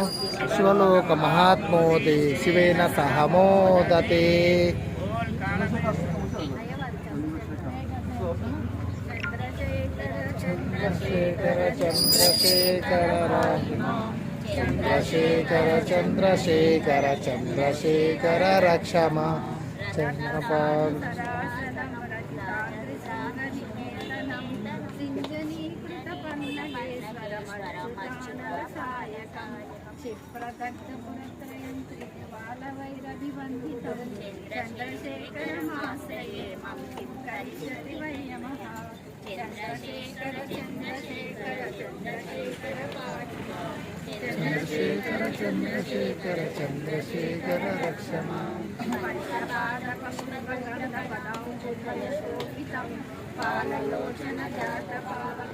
शिवलोक महात्मोदे शिवेन सह मोदते। चंद्रशेखर चंद्रशेखर चंद्रशेखर चंद्रशेखर चंद्रशेखर रक्षमा चंद्रपाल चंद्रशेखरमाश्रये मम किं करिष्यति वै नमः। चंद्रशेखर चंद्रशेखर चंद्रशेखर चंद्रशेखर चंद्रशेखर चंद्रशेखर रक्षमा पाललोचन जात पावक